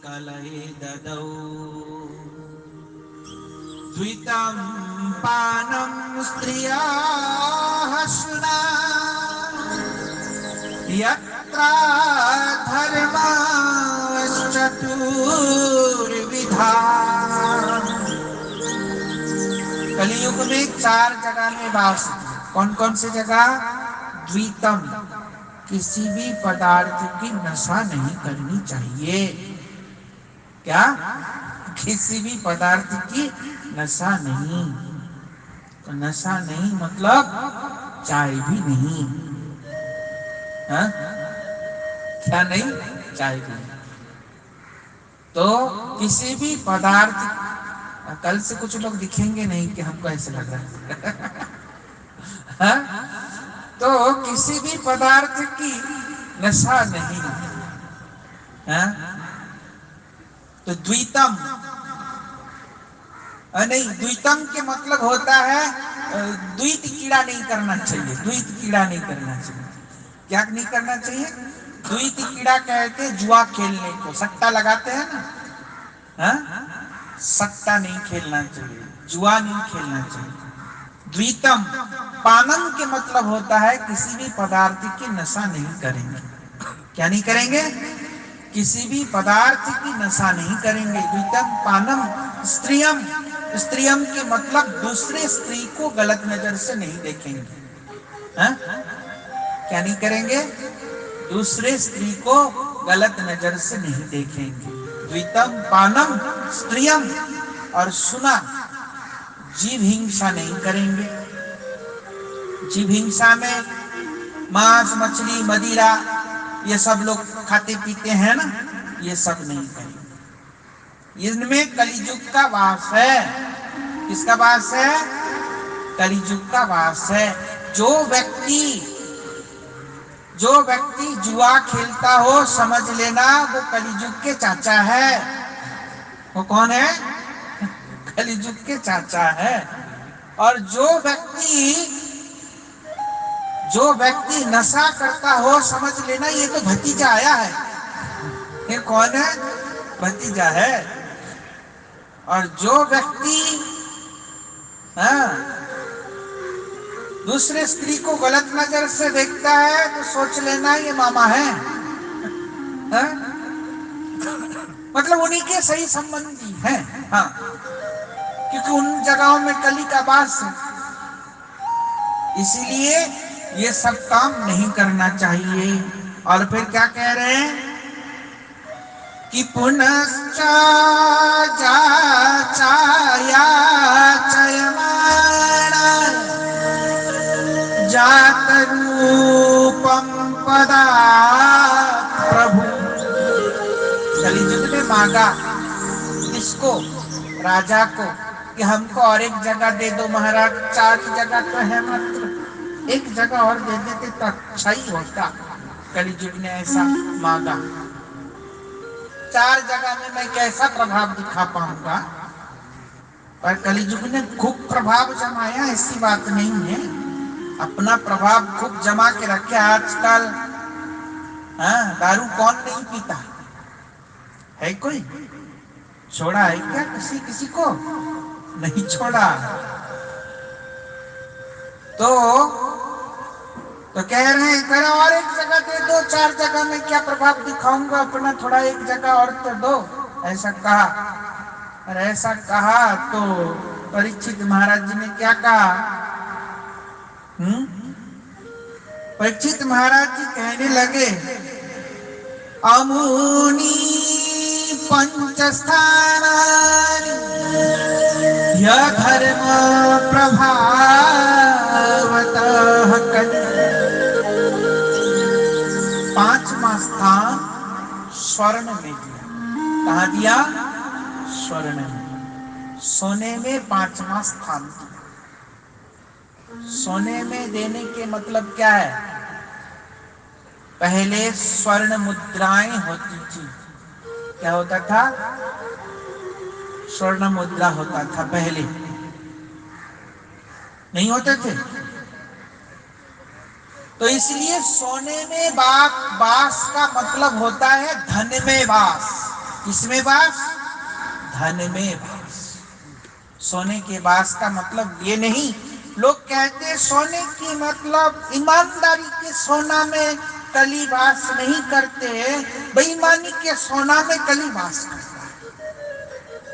कलये ददौ द्वितं पानं स्त्रियाः शुना यत्र धर्मश्चतुर्विधा। कलियुग में 4 जगह में वास। कौन कौन सी जगह? द्वितम, किसी भी पदार्थ की नशा नहीं करनी चाहिए। क्या? किसी भी पदार्थ की नशा नहीं। तो नशा नहीं मतलब चाय भी नहीं। हाँ? क्या नहीं? चाय भी नहीं। तो किसी भी पदार्थ, कल से कुछ लोग दिखेंगे नहीं कि हमको ऐसे लग रहा है। हाँ? तो किसी भी पदार्थ की नशा नहीं। हाँ? तो द्वितम नहीं, द्वितम के मतलब होता है द्वित कीड़ा नहीं करना चाहिए। द्वित कीड़ा नहीं करना चाहिए। क्या नहीं करना चाहिए? द्वित कीड़ा कहते जुआ खेलने को, सट्टा लगाते हैं ना। हाँ? सट्टा नहीं खेलना चाहिए, जुआ नहीं खेलना चाहिए। द्वितम पानम के मतलब होता है किसी भी पदार्थ की नशा नहीं करेंगे। क्या नहीं करेंगे? किसी भी पदार्थ की नशा नहीं करेंगे। द्वितम पानम स्त्रियम, स्त्रियम के मतलब दूसरे स्त्री को गलत नजर से नहीं देखेंगे। हाँ? क्या नहीं करेंगे? दूसरे स्त्री को गलत नजर से नहीं देखेंगे। द्वितम पानम स्त्रियम, और सुना जीव हिंसा नहीं करेंगे। जीव हिंसा में मांस मछली मदिरा ये सब लोग खाते पीते हैं ना, ये सब नहीं करेंगे। इनमें कलिजुग का वास है। किसका वास है? कलिजुग का वास है। जो व्यक्ति जुआ खेलता हो, समझ लेना वो कलिजुग के चाचा है। वो कौन है? कलिजुग के चाचा है। और जो व्यक्ति नशा करता हो, समझ लेना ये तो भतीजा आया है। ये कौन है? भतीजा है। और जो व्यक्ति दूसरे स्त्री को गलत नजर से देखता है तो सोच लेना ये मामा है। मतलब उन्हीं के सही संबंधी हैं। हाँ, क्योंकि उन जगहों में कली का वास है। इसीलिए ये सब काम नहीं करना चाहिए। और फिर क्या कह रहे हैं कि पुनश्च जाचाया चयमाना जात रूपम पदा प्रभु। कलिजुग ने मांगा किसको? राजा को, कि हमको और एक जगह दे दो महाराज। 4 जगह तो है मात्र, एक जगह और दे देते तो अच्छा ही होता। कलिजुग ने ऐसा मांगा। 4 जगह में मैं कैसा प्रभाव दिखा पाऊंगा? पर कलिजुग ने खूब प्रभाव जमाया, ऐसी बात नहीं है। अपना प्रभाव खूब जमा के रखे। आजकल दारू कौन नहीं पीता है? कोई छोड़ा है क्या? किसी को नहीं छोड़ा। तो कह रहे हैं करो और एक जगह दे दो। 4 जगह में क्या प्रभाव दिखाऊंगा अपना, थोड़ा एक जगह और तो दो। ऐसा कहा। और ऐसा कहा तो परीक्षित महाराज जी ने क्या कहा? परीक्षित महाराज जी कहने लगे अमुनी पंचस्थानानि यधर्म प्रभावतः कलि। 5वां स्थान स्वर्ण में दिया। कहा दिया? स्वर्ण में। सोने में 5वां स्थान दिया। सोने में देने के मतलब क्या है? पहले स्वर्ण मुद्राएं होती थी। क्या होता था? स्वर्ण मुद्रा होता था। पहले नहीं होते थे। तो इसलिए सोने में वास का मतलब होता है धन में वास। किसमें वास? धन में वास। सोने के वास का मतलब ये नहीं, लोग कहते हैं सोने की मतलब ईमानदारी के सोना में कली वास नहीं करते, बेईमानी के सोना में कली वास करता है।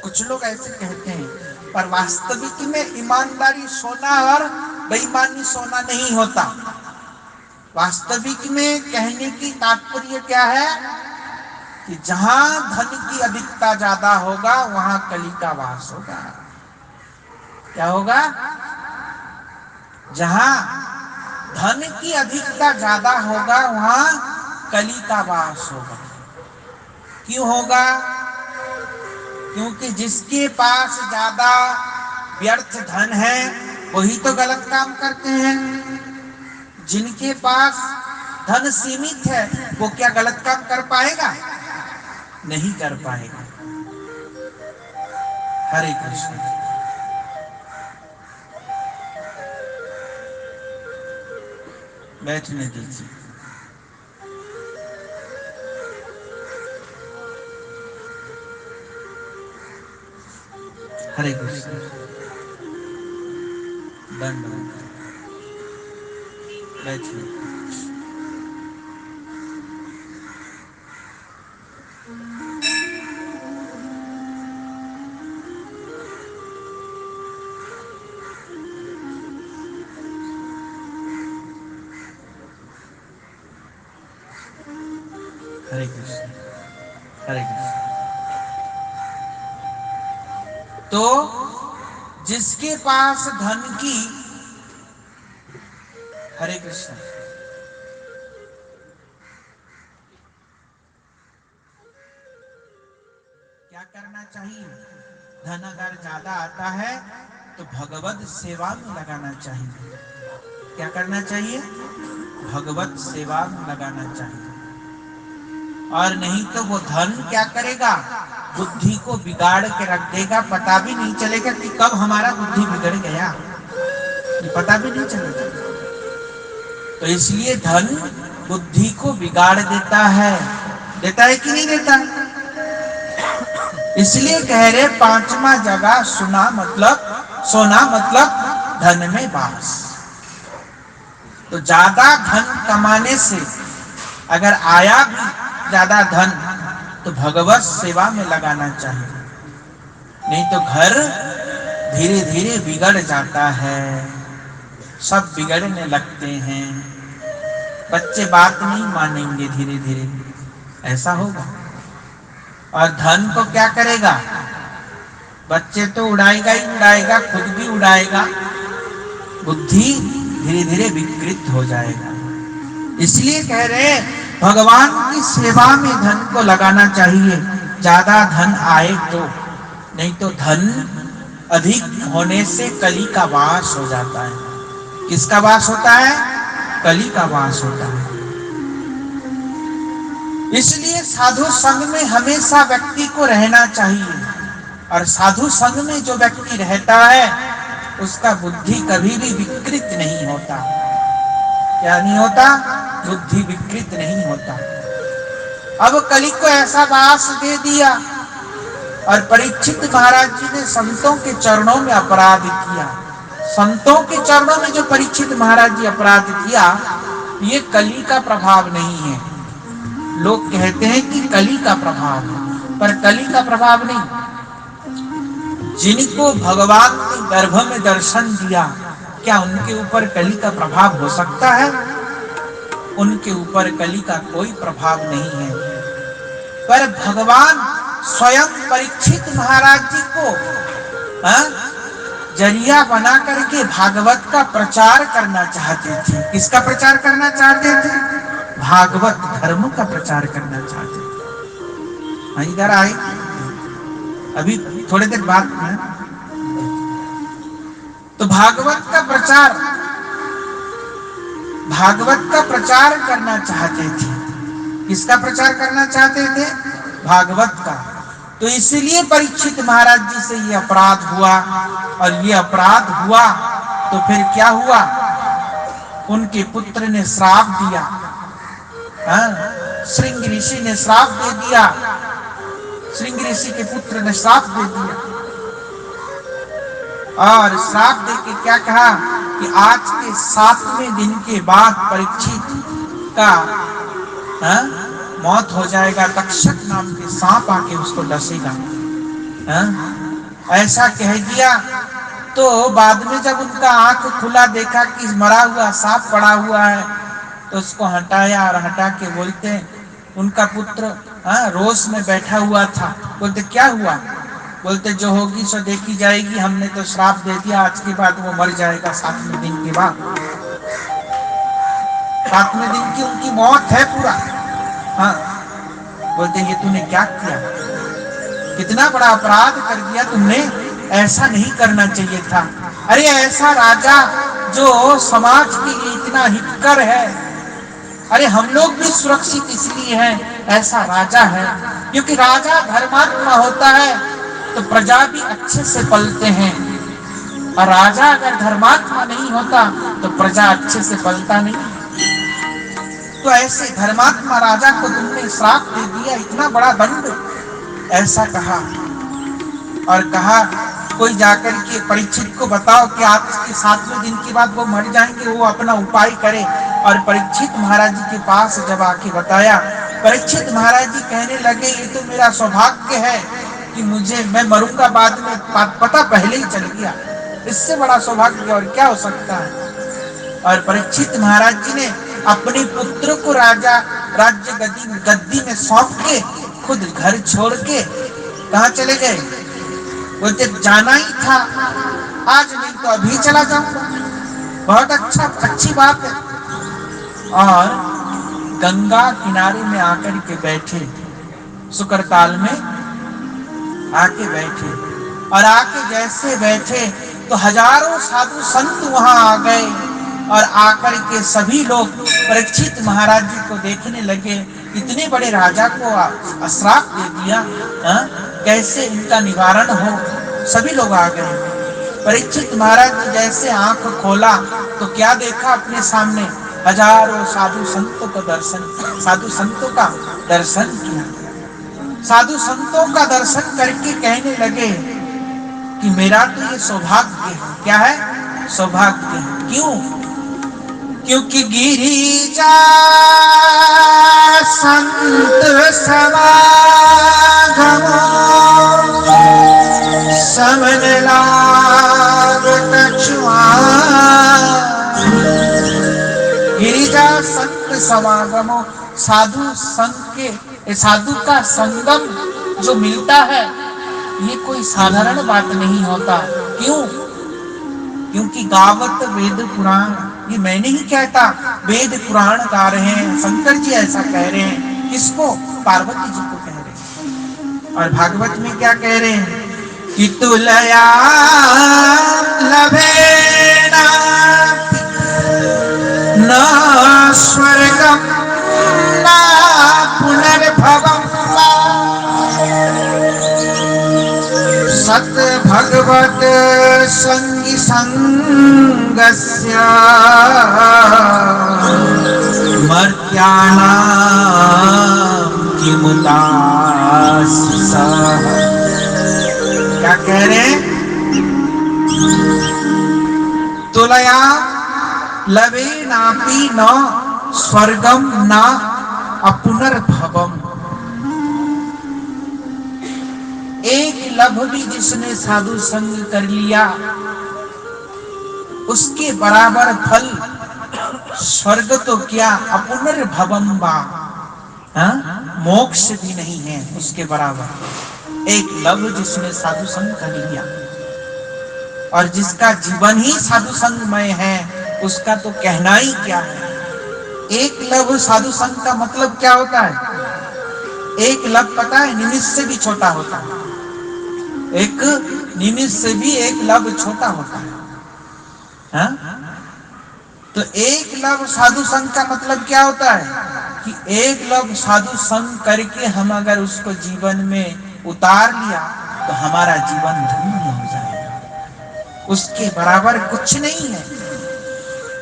कुछ लोग ऐसे कहते हैं, पर वास्तविक में ईमानदारी सोना और बेईमानी सोना नहीं होता। वास्तविक में कहने की तात्पर्य क्या है कि जहां धन की अधिकता ज्यादा होगा वहां कली का वास होगा। क्या होगा? जहां धन की अधिकता ज्यादा होगा वहां कली का वास होगा। क्यों होगा? क्योंकि जिसके पास ज्यादा व्यर्थ धन है वही तो गलत काम करते हैं। जिनके पास धन सीमित है वो क्या गलत काम कर पाएगा? नहीं कर पाएगा। हरे कृष्ण। बैठने दीजिए। हरे कृष्ण। दंडवत। बैठिए। हरे कृष्ण। हरे कृष्ण। तो जिसके पास धन की, हरे कृष्ण, क्या करना चाहिए? धन अगर ज्यादा आता है तो भगवत सेवा में लगाना चाहिए। क्या करना चाहिए? भगवत सेवा में लगाना चाहिए। और नहीं तो वो धन क्या करेगा? बुद्धि को बिगाड़ के रख देगा। पता भी नहीं चलेगा कि कब हमारा बुद्धि बिगड़ गया, ये पता भी नहीं चलेगा। तो इसलिए धन बुद्धि को बिगाड़ देता है। देता है कि नहीं देता? इसलिए कह रहे पांचवा जगह सोना मतलब धन में वास। तो ज्यादा धन कमाने से अगर आया भी ज्यादा धन तो भगवत सेवा में लगाना चाहिए। नहीं तो घर धीरे धीरे बिगड़ जाता है, सब बिगड़ने लगते हैं। बच्चे बात नहीं मानेंगे, धीरे धीरे ऐसा होगा। और धन को क्या करेगा? बच्चे तो उड़ाएगा ही उड़ाएगा, खुद भी उड़ाएगा, बुद्धि धीरे धीरे विकृत हो जाएगा। इसलिए कह रहे भगवान की सेवा में धन को लगाना चाहिए, ज्यादा धन आए तो। नहीं तो धन अधिक होने से कली का वास हो जाता है। किसका वास होता है? कली का वास होता है। इसलिए साधु संग में हमेशा व्यक्ति को रहना चाहिए। और साधु संग में जो व्यक्ति रहता है उसका बुद्धि कभी भी विकृत नहीं होता। क्या नहीं होता? बुद्धि विकृत नहीं होता। अब कली को ऐसा वास दे दिया और परीक्षित महाराज जी ने संतों के चरणों में अपराध किया। संतों के चरणों में जो परीक्षित महाराज जी अपराध किया, ये कली का प्रभाव नहीं है। लोग कहते हैं कि कली का प्रभाव है, पर कली का प्रभाव नहीं। जिनको भगवान ने गर्भ में दर्शन दिया, क्या उनके ऊपर कली का प्रभाव हो सकता है? उनके ऊपर कली का कोई प्रभाव नहीं है। पर भगवान स्वयं परीक्षित महाराज जी को जरिया बना करके भागवत का प्रचार करना चाहते थे। किसका प्रचार करना चाहते थे? भागवत धर्म का प्रचार करना चाहते थे। इधर आए, अभी थोड़ी देर बाद में। तो भागवत का प्रचार करना चाहते थे। किसका प्रचार करना चाहते थे? भागवत का। तो इसलिए परीक्षित महाराज जी से ये अपराध हुआ। और ये अपराध हुआ तो फिर क्या हुआ? उनके पुत्र ने श्राप दिया। श्रृंग ऋषि ने श्राप दे दिया। श्रृंगी ऋषि के पुत्र ने श्राप दे दिया, और श्राप दे के क्या कहा कि आज के 7वें दिन के बाद परीक्षित का मौत हो जाएगा, तक्षक नाम के सांप आके उसको डसेगा। ऐसा कह दिया। तो बाद में जब उनका आंख खुला, देखा कि मरा हुआ सांप पड़ा हुआ है, तो उसको हटाया, और हटा के बोलते उनका पुत्र रोष में बैठा हुआ था। बोलते क्या हुआ? बोलते जो होगी सो देखी जाएगी, हमने तो श्राप दे दिया, आज के बाद वो मर जाएगा 7वें दिन के बाद। 7वें दिन की उनकी मौत है पूरा। बोलते ये तूने क्या किया, कितना बड़ा अपराध कर दिया तुमने, ऐसा नहीं करना चाहिए था। अरे ऐसा राजा जो समाज के लिए इतना हितकर है, अरे हम लोग भी सुरक्षित इसलिए हैं, ऐसा राजा है, क्योंकि राजा धर्मात्मा होता है तो प्रजा भी अच्छे से पलते हैं, और राजा अगर धर्मात्मा नहीं होता तो प्रजा अच्छे से पलता नहीं। तो ऐसे धर्मात्मा राजा को तुमने श्राप दे दिया, इतना बड़ा दंड, ऐसा कहा। और कहा कोई जाकर के परीक्षित को बताओ कि आज के 7वें दिन के बाद वो मर जाएंगे, वो अपना उपाय करे। और परीक्षित महाराज जी के पास जब आके बताया, परीक्षित महाराज जी कहने लगे ये तो मेरा सौभाग्य है कि मैं मरूंगा बाद में, पता पहले ही चल गया, इससे बड़ा सौभाग्य और क्या हो सकता है। और परीक्षित महाराज जी ने अपने पुत्र को राज्य गद्दी में सौंप के खुद घर छोड़ के कहाँ चले गए? बोलते जाना ही था, आज नहीं तो अभी चला जाऊंगा। बहुत अच्छी बात है। और गंगा किनारे में आकर के बैठे, शुक्रताल में आके बैठे, और आके जैसे बैठे तो हजारों साधु संत वहां आ गए, और आकर के सभी लोग परीक्षित महाराज जी को देखने लगे, इतने बड़े राजा को श्राप दे दिया, कैसे इनका निवारण हो। सभी लोग आ गए। परीक्षित महाराज जी जैसे आंख खोला तो क्या देखा अपने सामने? हजारों साधु संतों का दर्शन किया। साधु संतों का दर्शन करके कहने लगे कि मेरा तो ये सौभाग्य है। क्या है? सौभाग्य है। क्यों? क्योंकि गिरिजा संत समागम समन लाग कछुआ। गिरिजा संत समागमो, साधु का संगम जो मिलता है, ये कोई साधारण बात नहीं होता। क्यों? क्योंकि गावत वेद पुराण, ये मैं नहीं कहता, वेद पुराण गा रहे हैं, शंकर जी ऐसा कह रहे हैं। किसको? पार्वती जी को कह रहे हैं। और भागवत में क्या कह रहे हैं कि तुलया लभेना न स्वर्गम न पुनर्भवम सत भगवत संगी संगस्य मर्त्यानां किमुदास। क्या कह रहे हैं? तुलया लवे नापि न स्वर्गम न अपुनर्भवम। एक लभ भी जिसने साधु संग कर लिया, उसके बराबर फल स्वर्ग तो क्या अपुनर्भवम वा, मोक्ष भी नहीं है उसके बराबर। एक लभ जिसने साधु संग कर लिया, और जिसका जीवन ही साधु संगमय है, उसका तो कहना ही क्या है। एक लभ साधु संग का मतलब क्या होता है? एक लभ पता है निमिष से भी छोटा होता है। एक निमिष से भी एक लभ छोटा होता है। तो एक लभ साधु संग का मतलब क्या होता है कि एक लभ साधु संग करके हम अगर उसको जीवन में उतार लिया तो हमारा जीवन धन्य हो जाएगा। उसके बराबर कुछ नहीं है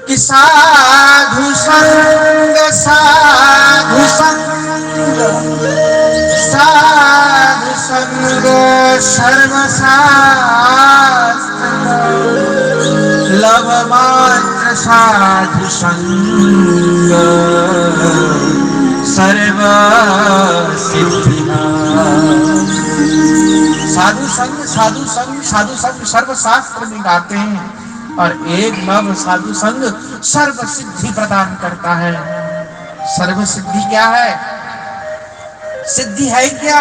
कि साधु संग साधु संग साधु सर्वशास्त्र लव मात्र साधु संग सर्व सिद्धि। साधु संग साधु संग साधु संग सर्व शास्त्र में गाते हैं और एक नव साधु संग सर्व सिद्धि प्रदान करता है। सर्व सिद्धि क्या है? सिद्धि है क्या?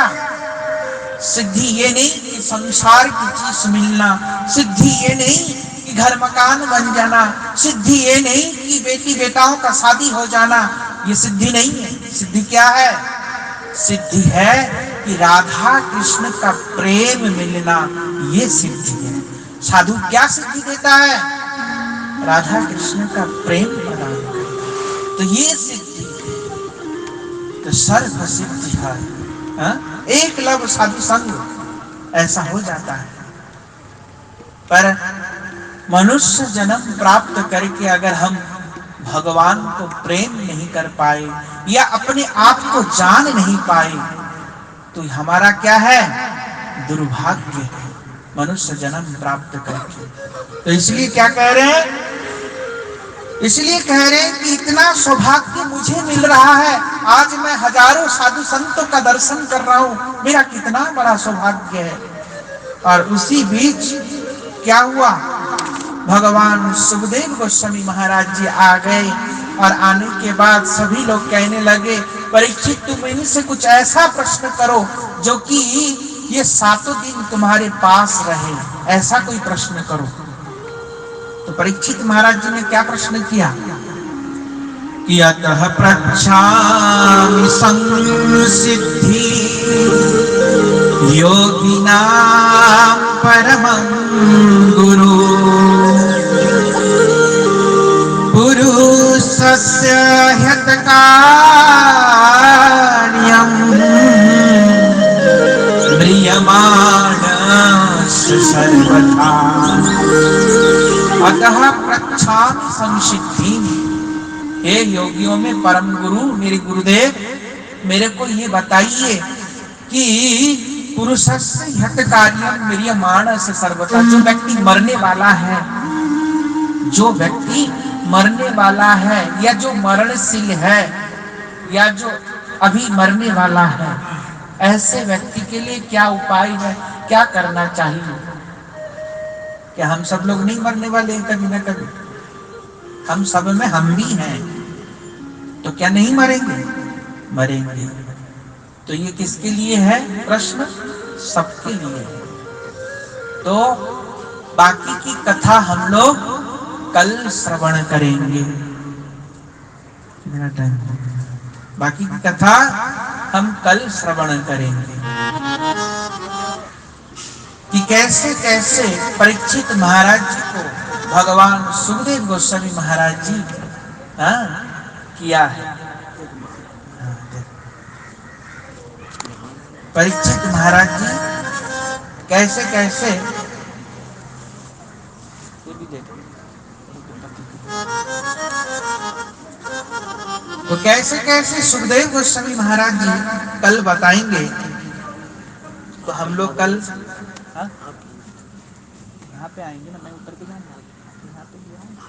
सिद्धि ये नहीं कि संसार की चीज मिलना, सिद्धि ये नहीं कि घर मकान बन जाना, सिद्धि ये नहीं कि बेटी बेटाओं का शादी हो जाना, ये सिद्धि नहीं है। सिद्धि क्या है? सिद्धि है कि राधा कृष्ण का प्रेम मिलना, ये सिद्धि है। साधु क्या सिद्धि देता है? राधा कृष्ण का प्रेम प्रदान करता, तो ये सिद्धि तो सर्व सिद्धि है। एक लव साधु संग ऐसा हो जाता है। पर मनुष्य जन्म प्राप्त करके अगर हम भगवान को प्रेम नहीं कर पाए या अपने आप को जान नहीं पाए तो हमारा क्या है? दुर्भाग्य है मनुष्य जन्म प्राप्त करके। तो इसलिए क्या कह रहे हैं? इसलिए कह रहे हैं कि इतना सौभाग्य मुझे मिल रहा है, आज मैं हजारों साधु संतों का दर्शन कर रहा हूं, मेरा कितना बड़ा सौभाग्य है। और उसी बीच क्या हुआ? भगवान सुखदेव गोस्वामी महाराज जी आ गए और आने के बाद सभी लोग कहने लगे, परीक्षित तुम इनसे कुछ ऐसा प्रश्न करो जो कि ये 7 दिन तुम्हारे पास रहे, ऐसा कोई प्रश्न करो। तो परीक्षित महाराज जी ने क्या प्रश्न किया? कि अतः पृच्छामि संसिद्धि योगिनां परमं गुरु पुरुषस्य हितकार्यं म्रियमाणस्य सर्वथा। अतः पृच्छामि संसिद्धिं, हे योगियों में परम गुरु मेरे गुरुदेव, मेरे को ये बताइए कि पुरुषस्य हितकार्यं म्रियमाणस्य सर्वथा, जो व्यक्ति मरने वाला है, जो व्यक्ति मरने वाला है या जो मरणशील है या जो अभी मरने वाला है, ऐसे व्यक्ति के लिए क्या उपाय है, क्या करना चाहिए? क्या हम सब लोग नहीं मरने वाले हैं कभी ना कभी? हम सब में हम भी हैं, तो क्या नहीं मरेंगे? मरेंगे। तो ये किसके लिए है प्रश्न? सबके लिए है। तो बाकी की कथा हम लोग कल श्रवण करेंगे। मेरा टाइम हो गया। बाकी की कथा हम कल श्रवण करेंगे कि कैसे कैसे परीक्षित महाराज जी को भगवान सुखदेव गोस्वामी महाराज जी किया है। परीक्षित महाराज जी कैसे कैसे तो कैसे कैसे सुखदेव गोस्वामी महाराज जी कल बताएंगे। तो हम लोग कल यहाँ पे आएंगे ना, मैं उतर के जाऊंगा यहाँ पे भी आऊंगा।